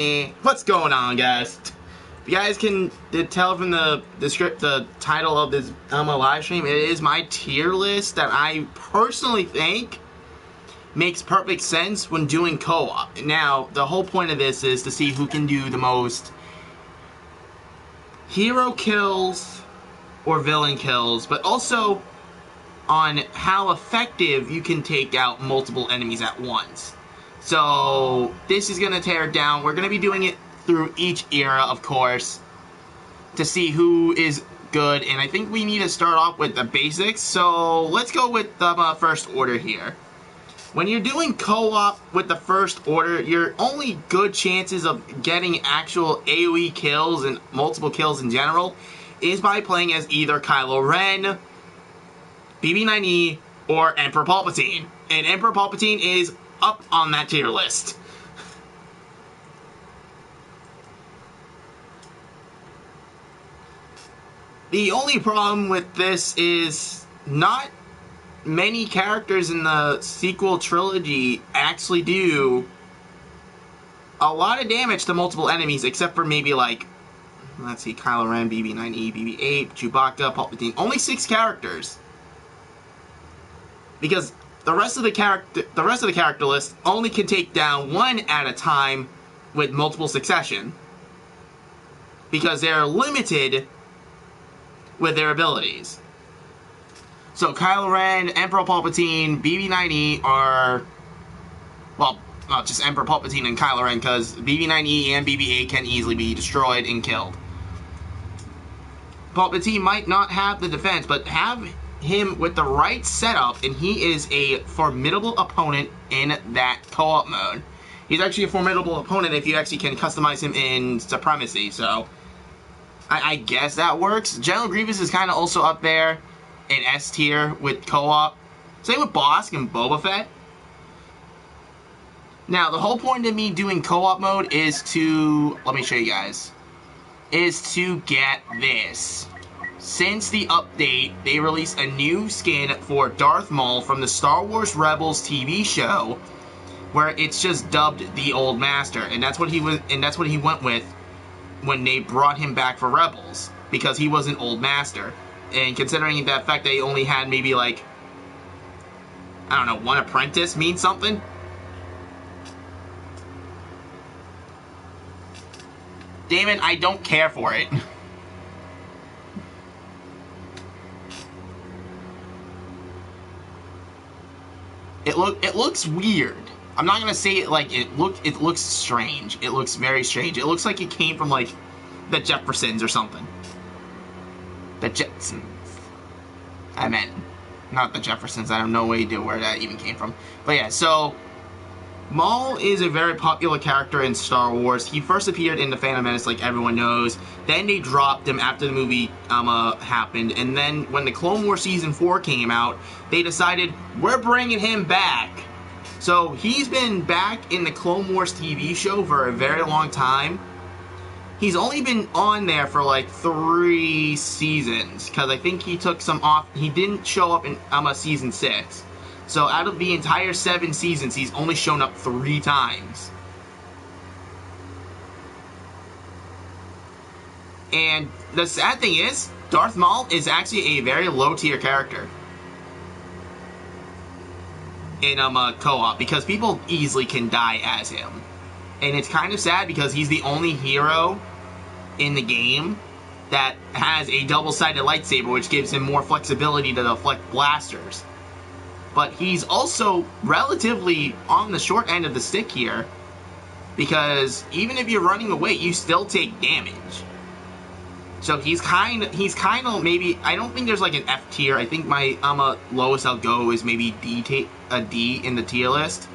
What's going on, guys? If you guys can tell from the script, the title of this live stream, it is my tier list that I personally think makes perfect sense when doing co-op. Now, the whole point of this is to see who can do the most hero kills or villain kills, but also on how effective you can take out multiple enemies at once. So this is going to tear it down. We're going to be doing it through each era, of course, to see who is good. And I think we need to start off with the basics. So let's go with the first order here. When you're doing co-op with the first order, your only good chances of getting actual AoE kills and multiple kills in general is by playing as either Kylo Ren, BB-9E, or Emperor Palpatine. And Emperor Palpatine is up on that tier list. The only problem with this is not many characters in the sequel trilogy actually do a lot of damage to multiple enemies, except for maybe like, let's see, Kylo Ren, BB-9E, BB-8, Chewbacca, Palpatine. Only 6 characters. Because the rest of the character list only can take down one at a time with multiple succession, because they're limited with their abilities. So Kylo Ren, Emperor Palpatine, BB-9E are, well, not just Emperor Palpatine and Kylo Ren, because BB-9E and BB-8 can easily be destroyed and killed. Palpatine might not have the defense, but have him with the right setup, and he is a formidable opponent in that co-op mode. He's actually a formidable opponent if you actually can customize him in Supremacy, so I guess that works. General Grievous is kind of also up there in S tier with co-op. Same with Bossk and Boba Fett. Now, the whole point of me doing co-op mode is to, let me show you guys, is to get this. Since the update, they released a new skin for Darth Maul from the Star Wars Rebels TV show, where it's just dubbed the Old Master, and that's what he went with when they brought him back for Rebels, because he was an Old Master. And considering the fact that he only had maybe like, I don't know, one apprentice means something. Damon, I don't care for it. It looks weird. I'm not gonna say it like it looks strange. It looks very strange. It looks like it came from like the Jeffersons or something. The Jetsons. I meant not the Jeffersons. I have no idea where that even came from. But yeah, so Maul is a very popular character in Star Wars. He first appeared in The Phantom Menace, like everyone knows. Then they dropped him after the movie happened. And then when the Clone Wars Season 4 came out, they decided, we're bringing him back. So he's been back in the Clone Wars TV show for a very long time. He's only been on there for like 3 seasons, because I think he took some off. He didn't show up in Season 6. So out of the entire 7 seasons, he's only shown up 3 times. And the sad thing is, Darth Maul is actually a very low tier character in co-op, because people easily can die as him. And it's kind of sad because he's the only hero in the game that has a double-sided lightsaber, which gives him more flexibility to deflect blasters. But he's also relatively on the short end of the stick here, because even if you're running away, you still take damage. So he's kind of maybe, I don't think there's like an F tier. I think my lowest I'll go is maybe a D in the tier list.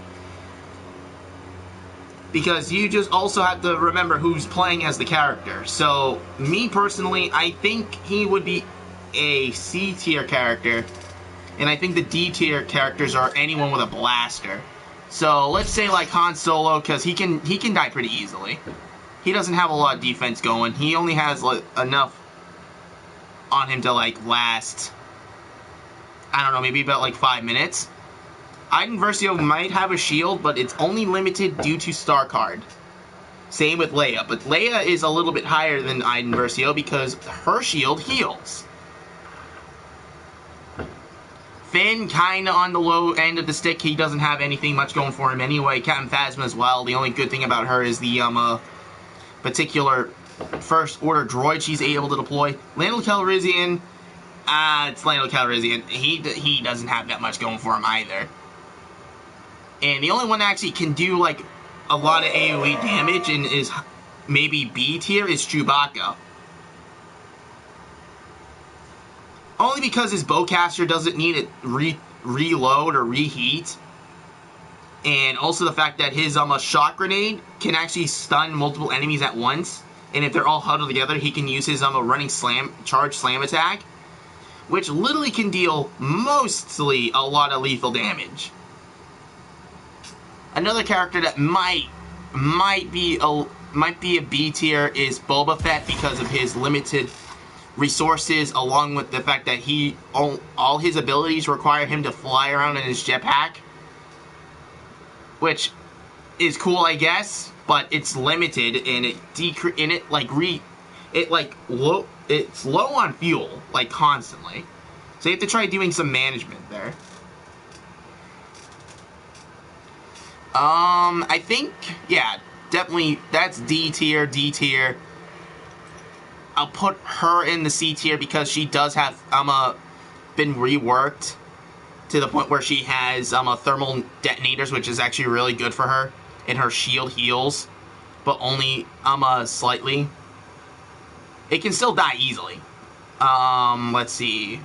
Because you just also have to remember who's playing as the character. So, me personally, I think he would be a C tier character. And I think the D tier characters are anyone with a blaster. So, let's say like Han Solo, because he can die pretty easily. He doesn't have a lot of defense going. He only has like enough on him to like last, I don't know, maybe about like 5 minutes. Iden Versio might have a shield, but it's only limited due to star card. Same with Leia, but Leia is a little bit higher than Iden Versio because her shield heals. Finn, kind of on the low end of the stick. He doesn't have anything much going for him anyway. Captain Phasma as well. The only good thing about her is the particular First Order droid she's able to deploy. Lando Calrissian, it's Lando Calrissian. He doesn't have that much going for him either. And the only one that actually can do, like, a lot of AoE damage and is maybe B tier is Chewbacca. Only because his bowcaster doesn't need it reload or reheat. And also the fact that his shock grenade can actually stun multiple enemies at once. And if they're all huddled together, he can use his running charge slam attack, which literally can deal mostly a lot of lethal damage. Another character that might be a B tier is Boba Fett because of his limited resources, along with the fact that all his abilities require him to fly around in his jetpack, which is cool, I guess, but it's limited and it's low on fuel, like, constantly. So you have to try doing some management there. I think, yeah, definitely, that's D tier. I'll put her in the C tier because she does have, been reworked to the point where she has, thermal detonators, which is actually really good for her, and her shield heals, but only, slightly. It can still die easily. Let's see.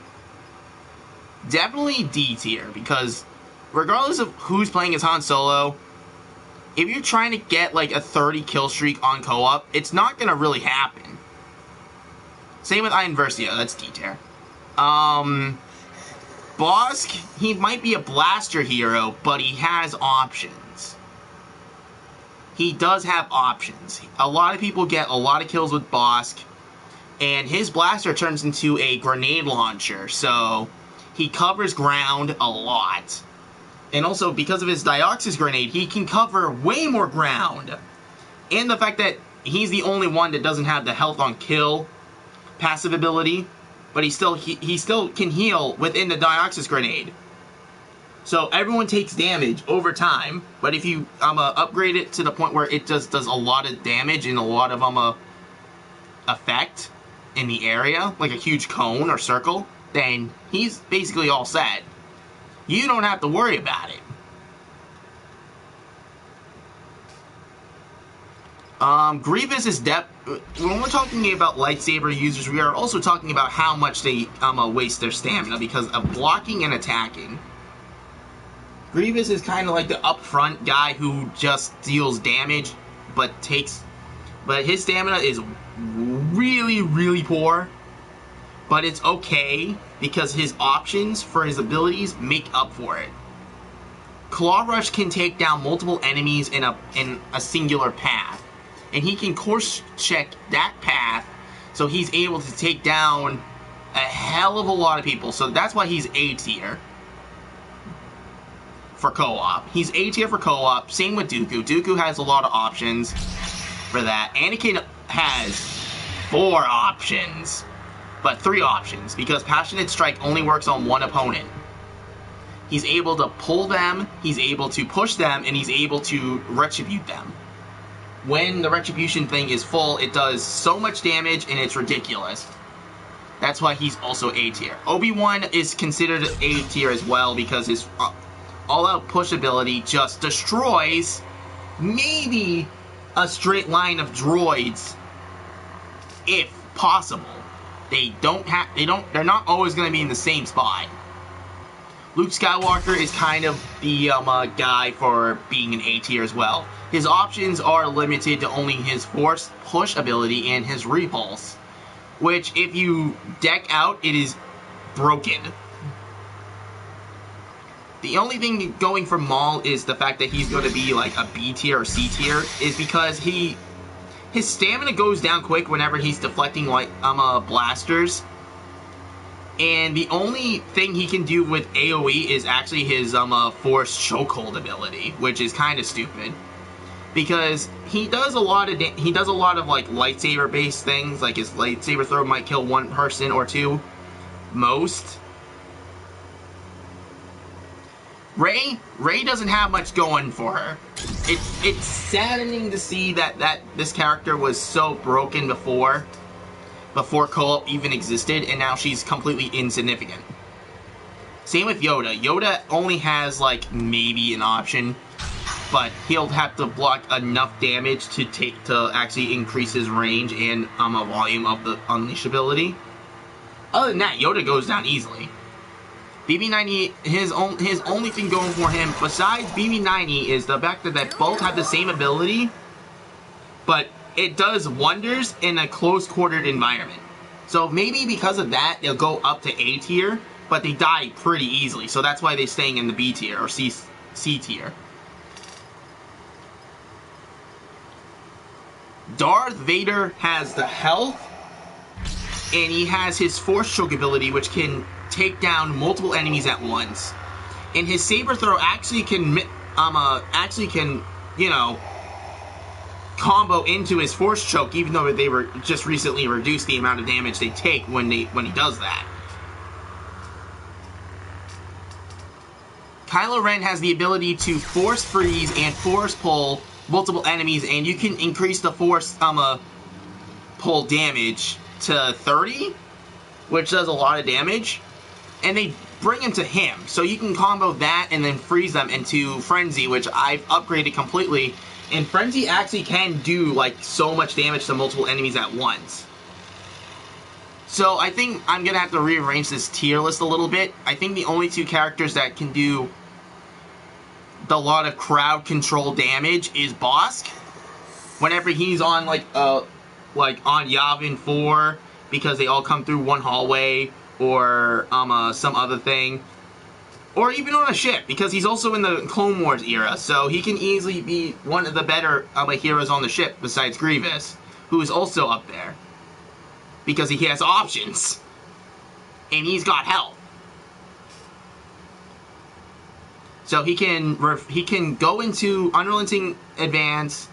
Definitely D tier, because regardless of who's playing as Han Solo, if you're trying to get, like, a 30 kill streak on co-op, it's not gonna really happen. Same with Iden Versio, that's D tier. Bossk, he might be a blaster hero, but he has options. He does have options. A lot of people get a lot of kills with Bossk, and his blaster turns into a grenade launcher, so he covers ground a lot. And also, because of his Dioxis grenade, he can cover way more ground. And the fact that he's the only one that doesn't have the health on kill passive ability, but he still can heal within the Dioxis grenade. So everyone takes damage over time, but if you upgrade it to the point where it just does a lot of damage and a lot of effect in the area, like a huge cone or circle, then he's basically all set. You don't have to worry about it. Grievous is when we're talking about lightsaber users, we are also talking about how much they waste their stamina because of blocking and attacking. Grievous is kind of like the upfront guy who just deals damage, but his stamina is really, really poor. But it's okay because his options for his abilities make up for it. Claw Rush can take down multiple enemies in a singular path, and he can course check that path, so he's able to take down a hell of a lot of people. So that's why he's A tier for co-op. He's A tier for co-op. Same with Dooku. Dooku has a lot of options for that. Anakin has 4 options. But 3 options, because Passionate Strike only works on one opponent. He's able to pull them, he's able to push them, and he's able to retribute them. When the retribution thing is full, it does so much damage, and it's ridiculous. That's why he's also A tier. Obi-Wan is considered A tier as well, because his all-out push ability just destroys maybe a straight line of droids, if possible. They're not always going to be in the same spot. Luke Skywalker is kind of the guy for being an A tier as well. His options are limited to only his force push ability and his repulse, which if you deck out, it is broken. The only thing going for Maul is the fact that he's going to be like a B tier or C tier, is because his stamina goes down quick whenever he's deflecting like blasters. And the only thing he can do with AoE is actually his Force Chokehold ability, which is kind of stupid. because he does a lot of like lightsaber based things. Like his lightsaber throw might kill one person or two, most. Rey doesn't have much going for her. It's saddening to see that this character was so broken before co-op even existed, and now she's completely insignificant. Same with Yoda. Yoda only has like maybe an option, but he'll have to block enough damage to actually increase his range and a volume of the unleash ability. Other than that, Yoda goes down easily. BB-90, his only thing going for him besides BB-90 is the fact that they both have the same ability, but it does wonders in a close-quartered environment. So maybe because of that, they'll go up to A tier, but they die pretty easily. So that's why they're staying in the B tier or C tier. Darth Vader has the health, and he has his Force Choke ability, which can take down multiple enemies at once. And his saber throw actually can, you know, combo into his Force Choke, even though they were just recently reduced the amount of damage they take when he does that. Kylo Ren has the ability to force freeze and force pull multiple enemies, and you can increase the force pull damage to 30, which does a lot of damage. And they bring him to him, so you can combo that and then freeze them into Frenzy, which I've upgraded completely. And Frenzy actually can do like so much damage to multiple enemies at once. So I think I'm gonna have to rearrange this tier list a little bit. I think the only two characters that can do a lot of crowd control damage is Bossk. Whenever he's on like on Yavin 4, because they all come through one hallway, or some other thing, or even on a ship, because he's also in the Clone Wars era, so he can easily be one of the better heroes on the ship besides Grievous, who is also up there, because he has options, and he's got health. So he can go into Unrelenting Advance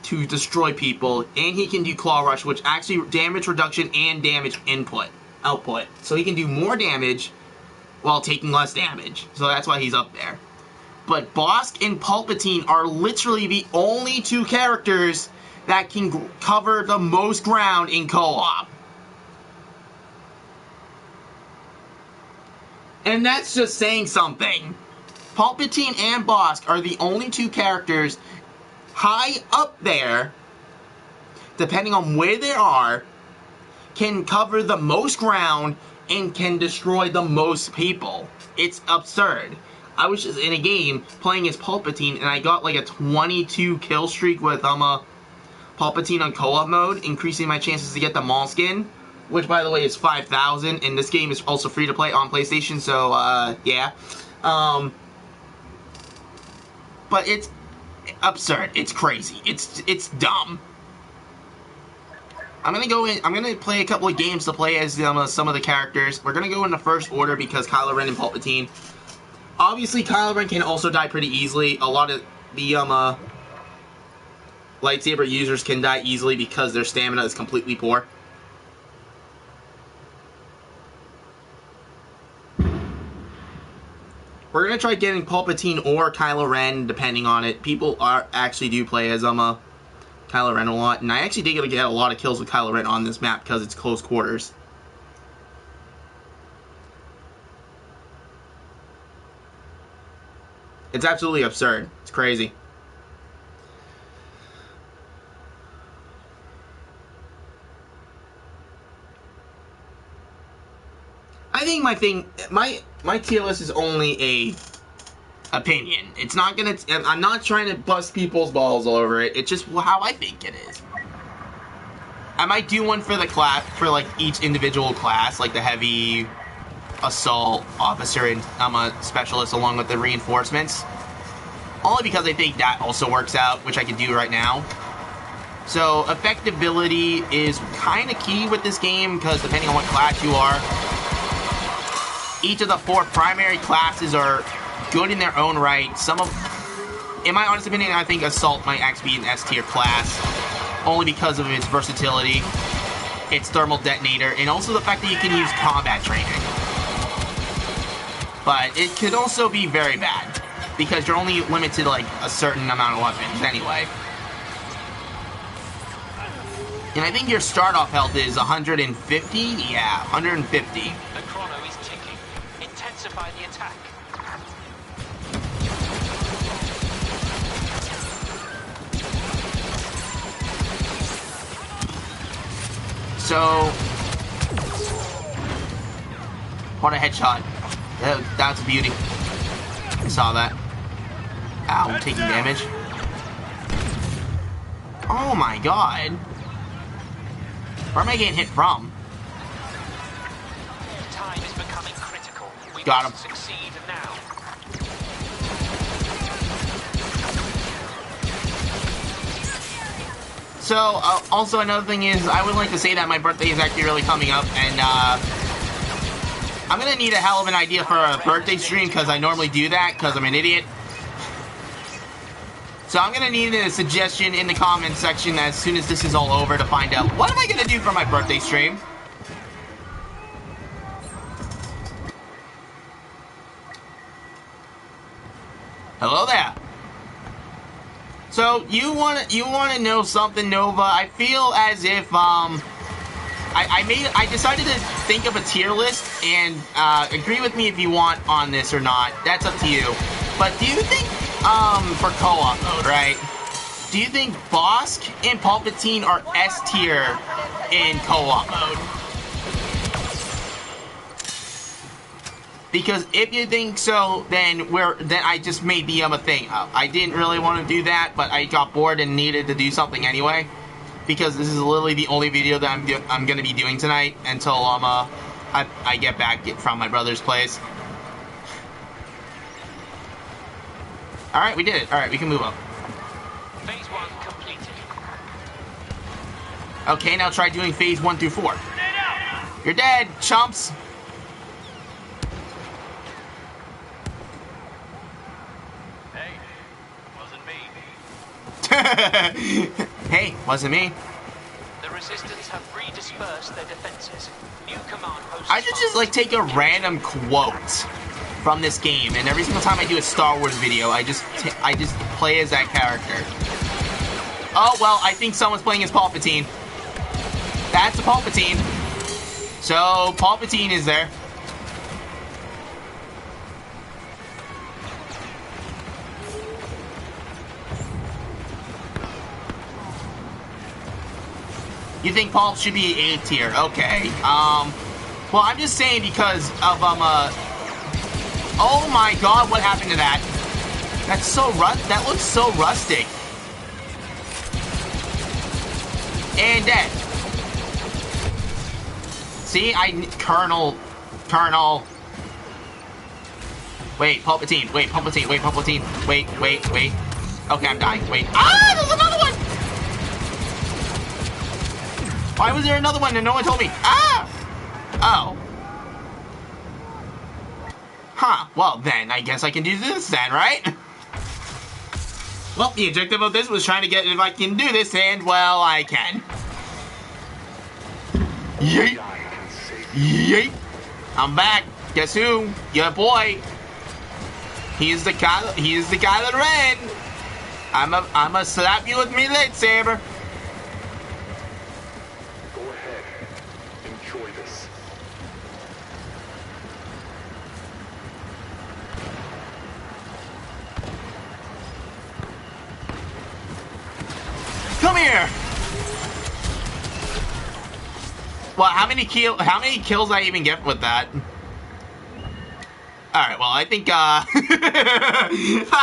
to destroy people, and he can do Claw Rush, which actually damage reduction and damage output. So he can do more damage while taking less damage. So that's why he's up there. But Bossk and Palpatine are literally the only two characters that can cover the most ground in co-op. And that's just saying something. Palpatine and Bossk are the only two characters high up there, depending on where they are, can cover the most ground and can destroy the most people. It's absurd. I was just in a game playing as Palpatine, and I got like a 22 kill streak with Palpatine on co-op mode, increasing my chances to get the Maul skin, which by the way is 5,000, and this game is also free to play on PlayStation, so yeah. But it's absurd. It's crazy. It's dumb. I'm gonna play a couple of games to play as some of the characters. We're gonna go in the first order because Kylo Ren and Palpatine. Obviously, Kylo Ren can also die pretty easily. A lot of the lightsaber users can die easily because their stamina is completely poor. We're gonna try getting Palpatine or Kylo Ren, depending on it. People actually do play as Kylo Ren a lot, and I actually did get a lot of kills with Kylo Ren on this map because it's close quarters. It's absolutely absurd. It's crazy. I think my tier list is only a opinion. It's not gonna. I'm not trying to bust people's balls over it. It's just how I think it is. I might do one for the class, for like each individual class, like the heavy assault officer and I'm a specialist along with the reinforcements. Only because I think that also works out, which I can do right now. So effectability is kind of key with this game because depending on what class you are, each of the 4 primary classes are good in their own right. Some of in my honest opinion, I think Assault might actually be an S tier class, only because of its versatility, its thermal detonator, and also the fact that you can use combat training. But it could also be very bad, because you're only limited to like a certain amount of weapons anyway. And I think your start-off health is 150? Yeah, 150. The chrono is ticking. Intensify the attack. So... what a headshot. That's a beauty. I saw that. Ow, I'm taking damage. Oh my god. Where am I getting hit from? Time is becoming critical. We Got him. must succeed now. So, also another thing is, I would like to say that my birthday is actually really coming up, and, I'm gonna need a hell of an idea for a birthday stream, because I normally do that, because I'm an idiot. So I'm gonna need a suggestion in the comments section as soon as this is all over to find out what am I gonna do for my birthday stream. Hello there. So you wanna know something, Nova? I feel as if I decided to think of a tier list, and agree with me if you want on this or not. That's up to you. But do you think for co-op mode, right? Do you think Bossk and Palpatine are S tier in co-op mode? Because if you think so, then I just made the thing up. I didn't really want to do that, but I got bored and needed to do something anyway. Because this is literally the only video that I'm gonna be doing tonight until I get back from my brother's place. Alright, we did it. Alright, we can move up. Phase 1 completed. Okay, now try doing phase 1 through 4. You're dead, chumps! Hey, wasn't me. Hey, wasn't me. The Resistance have redispersed their defenses. New command posts. I should just like take a random quote from this game, and every single time I do a Star Wars video, I just play as that character. Oh well, I think someone's playing as Palpatine. That's a Palpatine. So Palpatine is there. You think Palp should be A tier? Okay. Well, I'm just saying because of oh my god, what happened to that? That's so that looks so rustic. And dead. See, Colonel. Wait, Palpatine. Wait, Palpatine. Wait, Palpatine. Wait. Okay, I'm dying. Wait. Ah, there's another one! Why was there another one and no one told me? Ah! Oh. Huh, well then, I guess I can do this then, right? Well, the objective of this was trying to get if I can do this, and, well, I can. Yeet! Yeet! I'm back. Guess who? Your boy. He's the Kylo Ren. I'ma slap you with me lightsaber. Go ahead. Enjoy this. Come here. Well, how many kills I even get with that? All right. Well, I think I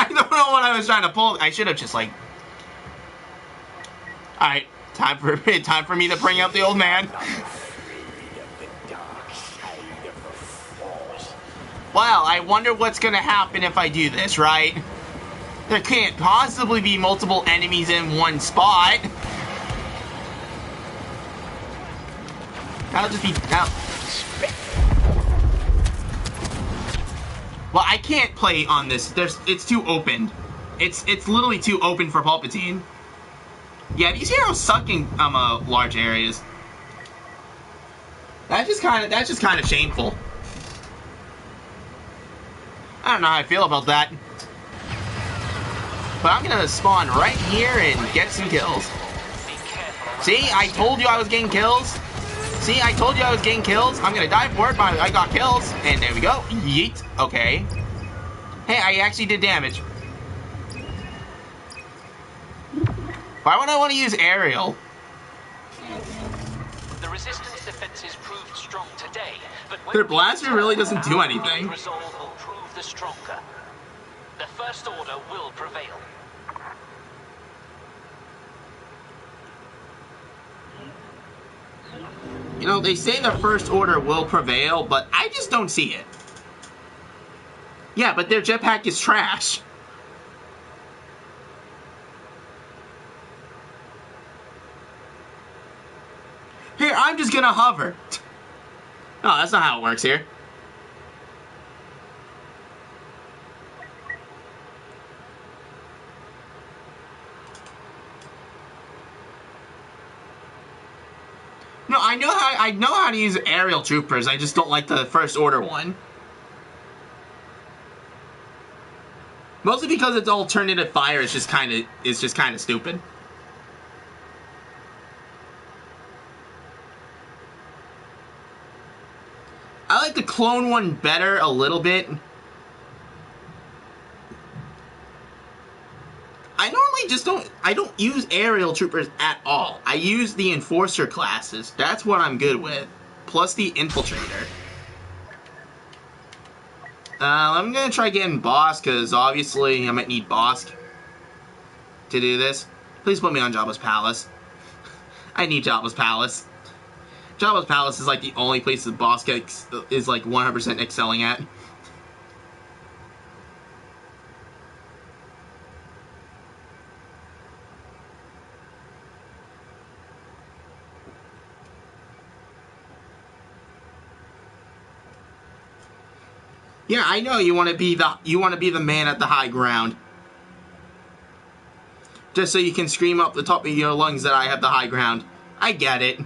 don't know what I was trying to pull. I should have just like. All right, time for me to bring out the old man. Well, I wonder what's gonna happen if I do this, right? There can't possibly be multiple enemies in one spot. That'll just be well, I can't play on this. It's too open. It's literally too open for Palpatine. Yeah, these heroes suck in large areas. That's just kind of shameful. I don't know how I feel about that. But I'm gonna spawn right here and get some kills. See, I told you I was getting kills. See, I told you I was getting kills. I'm gonna die for it, but I got kills. And there we go. Yeet. Okay. Hey, I actually did damage. Why would I want to use aerial? The resistance defenses proved strong today, but when Their blaster really doesn't do anything. Resolve will prove the stronger. The First Order will prevail. You know, they say the First Order will prevail, but I just don't see it. Yeah, but their jetpack is trash. Here, I'm just gonna hover. No, that's not how it works here. No, I know how to use aerial troopers. I just don't like the First Order one. Mostly because it's alternative fire. It's just kind of stupid. I like the clone one better a little bit. I don't use aerial troopers at all. I use the enforcer classes. That's what I'm good with. Plus the infiltrator. I'm gonna try getting Bosk, because obviously I might need Bosk to do this. Please put me on Jabba's Palace. I need Jabba's Palace. Jabba's Palace is like the only place that Bosk is like 100% excelling at. Yeah, I know you want to be the man at the high ground. Just so you can scream up the top of your lungs that I have the high ground. I get it.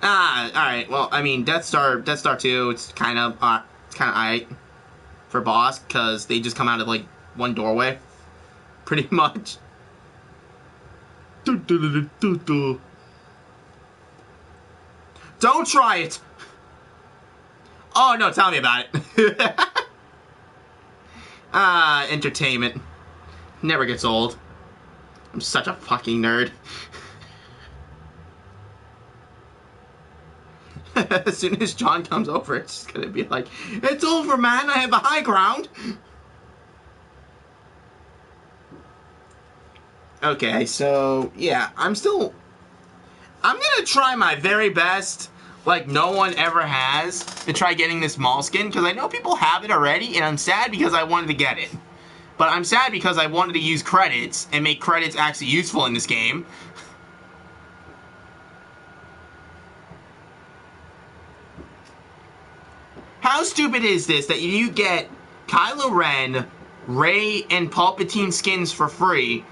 Alright, well, I mean, Death Star 2, it's kind of alright for Bosk, because they just come out of, like, one doorway. Pretty much. Don't try it! Oh, no, tell me about it. Entertainment. Never gets old. I'm such a fucking nerd. As soon as John comes over, it's just gonna be like, it's over, man, I have the high ground. Okay, so, yeah, I'm gonna try my very best, like no one ever has, to try getting this Maul skin, because I know people have it already, and I'm sad because I wanted to get it. But I'm sad because I wanted to use credits, and make credits actually useful in this game. How stupid is this that you get Kylo Ren, Rey, and Palpatine skins for free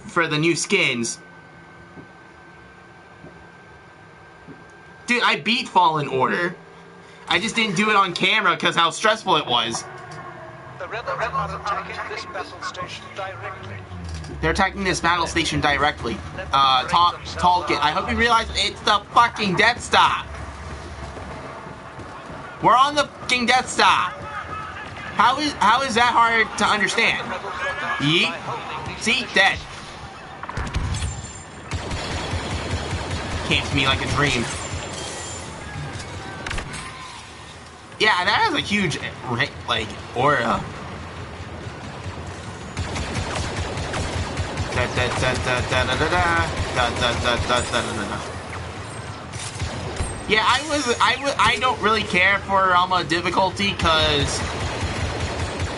for the new skins? Dude, I beat Fallen Order. I just didn't do it on camera because how stressful it was. The rebels are attacking this battle station directly. They're attacking this battle station directly. Tolkien, I hope you realize it's the fucking Death Star. We're on the fucking Death Star. How is that hard to understand? Yeet. See? Dead. Came to me like a dream. Yeah, that has a huge, like, aura. Yeah, I don't really care for difficulty, because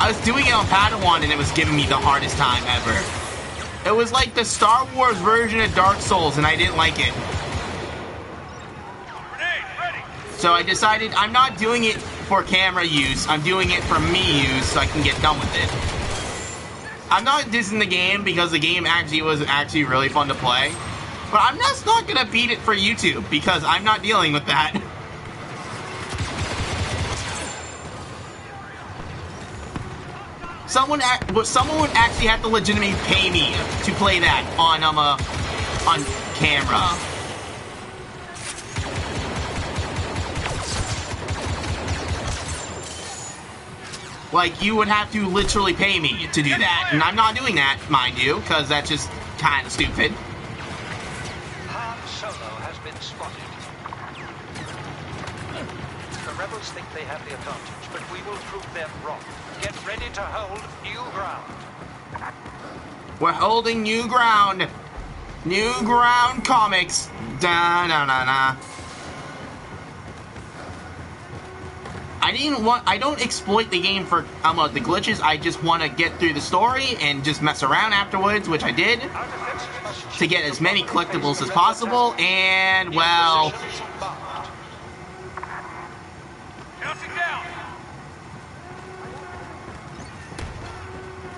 I was doing it on Padawan and it was giving me the hardest time ever. It was like the Star Wars version of Dark Souls and I didn't like it. So I decided I'm not doing it for camera use. I'm doing it for me use so I can get done with it. I'm not dissing the game because the game was actually really fun to play. But I'm just not going to beat it for YouTube because I'm not dealing with that. Someone would actually have to legitimately pay me to play that on camera. Like, you would have to literally pay me to do that. And I'm not doing that, mind you, because that's just kind of stupid. Han Solo has been spotted. The rebels think they have the advantage, but we will prove them wrong. Get ready to hold new ground. We're holding new ground. New ground comics. Da-na-na-na. I don't exploit the game for the glitches. I just want to get through the story and just mess around afterwards, which I did, to get as many collectibles as possible, and, well...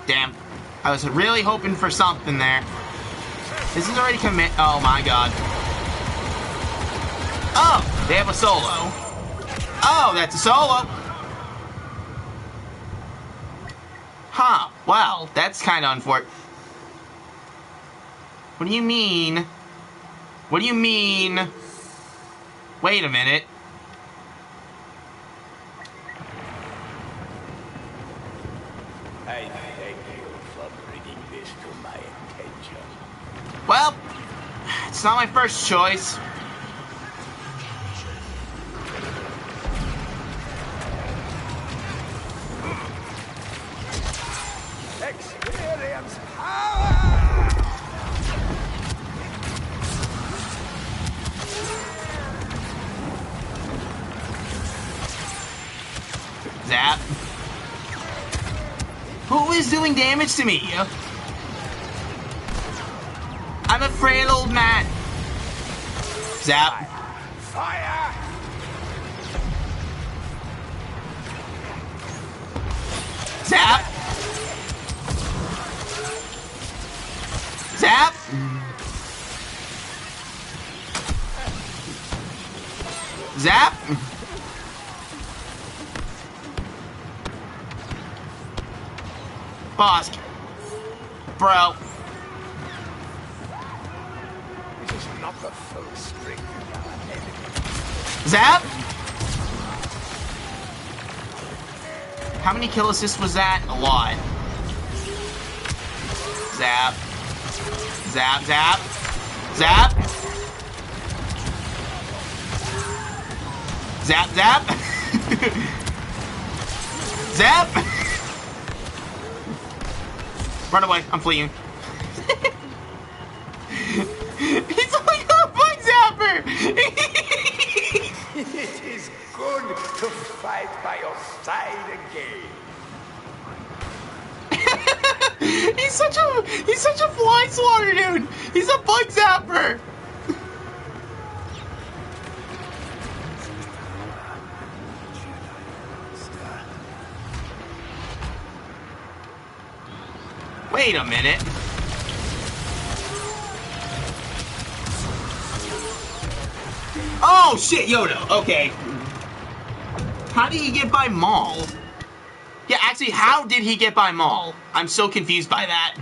Damn. I was really hoping for something there. This is already commit. Oh my god. Oh! They have a solo. Oh, that's a solo. Huh. Well, that's kind of unfortunate. What do you mean? What do you mean? Wait a minute. I thank you for bringing this to my attention. Well, it's not my first choice. Experience power! Zap. Who is doing damage to me? I'm a frail old man. Zap. Fire! Zap. Zap. Zap. Bosk. Bro. This is not the full strength of our enemy. Zap. How many kill assists was that? A lot. Zap. Zap, zap. Zap. Zap, zap. Zap. Run away. I'm fleeing. He's like a bug zapper. It is good to fight by your side again. He's such a fly swatter, dude. He's a bug zapper. Wait a minute. Oh shit, Yoda. Okay. How did he get by Maul? Yeah, actually, how did he get by Maul? I'm so confused by that.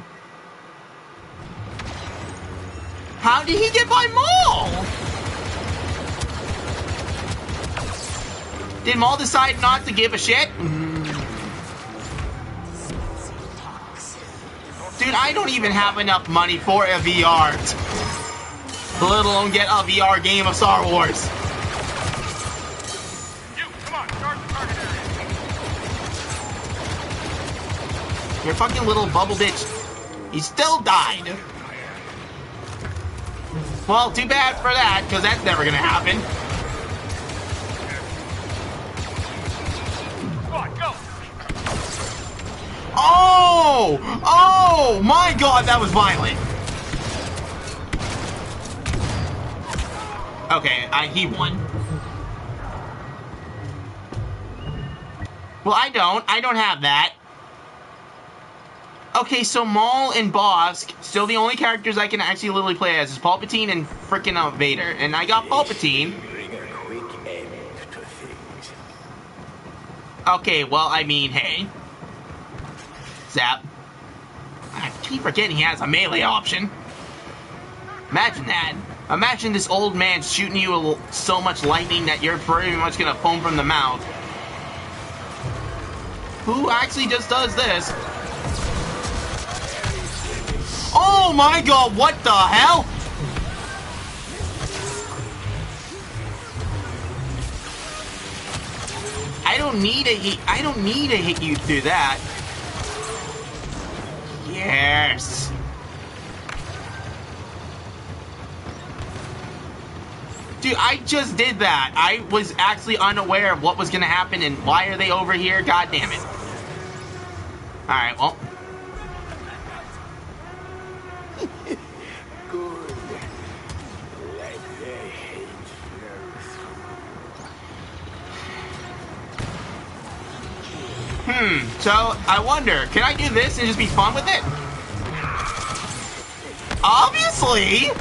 How did he get by Maul? Did Maul decide not to give a shit? Dude, I don't even have enough money for a VR. Let alone get a VR game of Star Wars. Come on, charge the target area. Your fucking little bubble bitch. He still died. Well, too bad for that, because that's never gonna happen. Come on, go. Oh! Oh! My god, that was violent. Okay, he won. Well, I don't have that. Okay, so Maul and Bosk, still the only characters I can actually literally play as is Palpatine and frickin' Vader. And I got Palpatine. Bring a quick end to things. Okay, well, I mean, hey. Zap. I keep forgetting he has a melee option. Imagine that. Imagine this old man shooting you so much lightning that you're pretty much gonna foam from the mouth. Who actually just does this? Oh my god, what the hell? I don't need to hit you through that. Yes. Dude, I just did that. I was actually unaware of what was gonna happen and why are they over here? God damn it. Alright, well. Good. Let the hate flow through. So, I wonder, can I do this and just be fun with it? Obviously!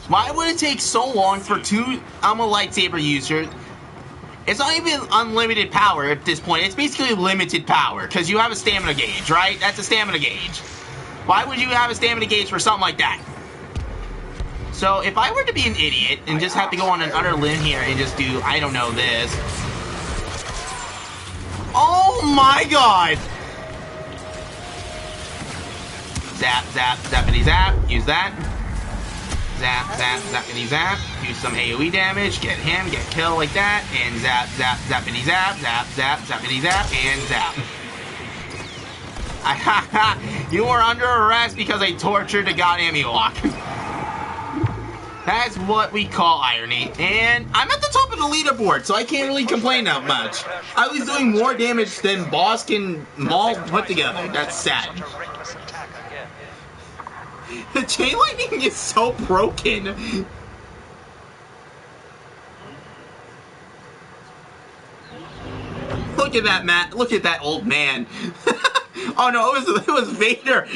Why would it take so long for I'm a lightsaber user? It's not even unlimited power at this point. It's basically limited power, because you have a stamina gauge, right? That's a stamina gauge. Why would you have a stamina gauge for something like that? So, if I were to be an idiot and just have to go on an utter limb here and just do, I don't know, this. Oh my god! Zap, zap, zappity zap. Use that. Zap, zap, zappity zap. Do some AoE damage. Get him, get kill like that. And zap, zap, zappity zap. Zap, zap, zappity zap. And zap. You are under arrest because I tortured a goddamn Ewok. That's what we call irony. And I'm at the top of the leaderboard, so I can't really complain that much. I was doing more damage than Bosk and Maul put together. That's sad. Such a reckless attack again. The chain lightning is so broken. Look at that, Matt. Look at that old man. Oh no, it was Vader.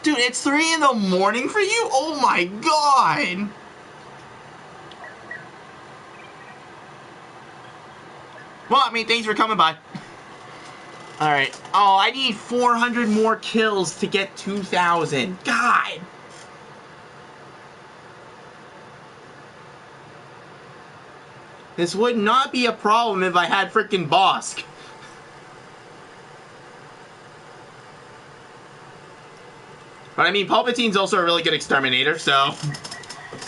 Dude, it's 3 in the morning for you? Oh my god. Well, I mean, thanks for coming by. Alright. Oh, I need 400 more kills to get 2,000. God. This would not be a problem if I had frickin' Bosk. But I mean, Palpatine's also a really good exterminator, so...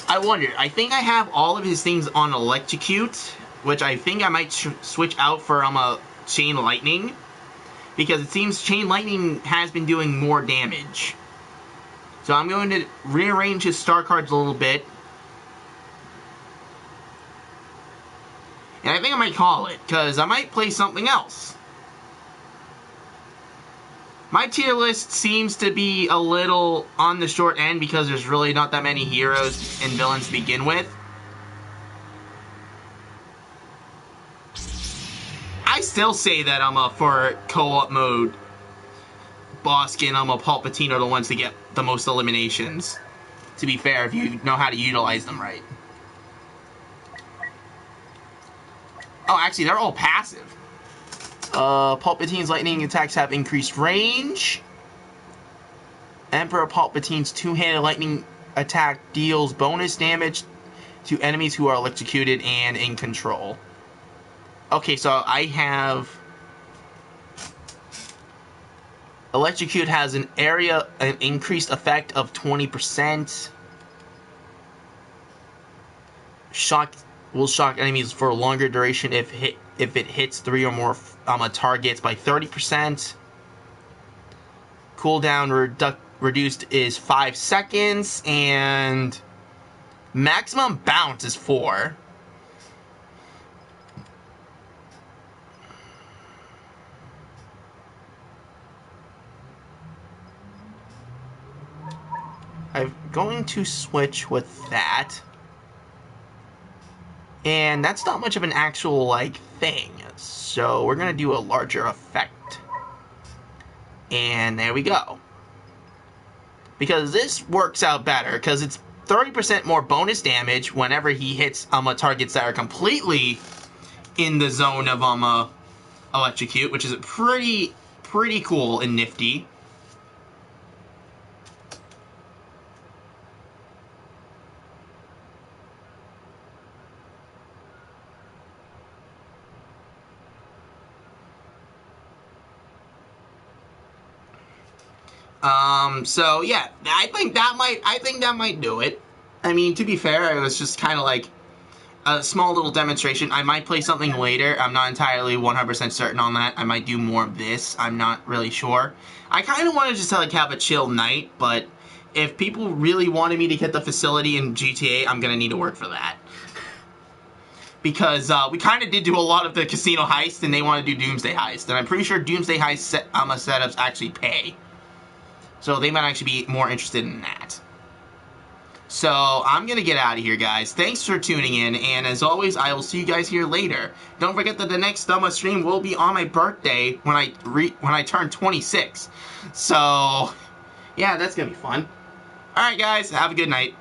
I wonder, I think I have all of his things on Electrocute, which I think I might switch out for a Chain Lightning, because it seems Chain Lightning has been doing more damage. So I'm going to rearrange his star cards a little bit. And I think I might call it, because I might play something else. My tier list seems to be a little on the short end because there's really not that many heroes and villains to begin with. I still say that for co-op mode, Bosk and Palpatine are the ones to get the most eliminations. To be fair, if you know how to utilize them right. Oh, actually, they're all passive. Palpatine's lightning attacks have increased range. Emperor Palpatine's two-handed lightning attack deals bonus damage to enemies who are electrocuted and in control. Okay, so I have... Electrocute has an increased effect of 20%. Shock Will shock enemies for a longer duration if it hits 3 or more targets by 30%. Cooldown reduced is 5 seconds, and maximum bounce is 4. I'm going to switch with that. And that's not much of an actual, like, thing. So we're going to do a larger effect. And there we go. Because this works out better, because it's 30% more bonus damage whenever he hits targets that are completely in the zone of electrocute, which is pretty cool and nifty. So yeah, I think that might do it. I mean, to be fair, it was just kind of like a small little demonstration. I might play something later. I'm not entirely 100% certain on that. I might do more of this. I'm not really sure. I kind of want to just like have a chill night, but if people really wanted me to hit the facility in GTA, I'm gonna need to work for that. Because we kind of did do a lot of the casino heist, and they want to do Doomsday Heist, and I'm pretty sure Doomsday Heist setups actually pay. So they might actually be more interested in that. So I'm going to get out of here, guys. Thanks for tuning in, and as always, I will see you guys here later. Don't forget that the next stream will be on my birthday when I turn 26. So, yeah, that's going to be fun. Alright, guys, have a good night.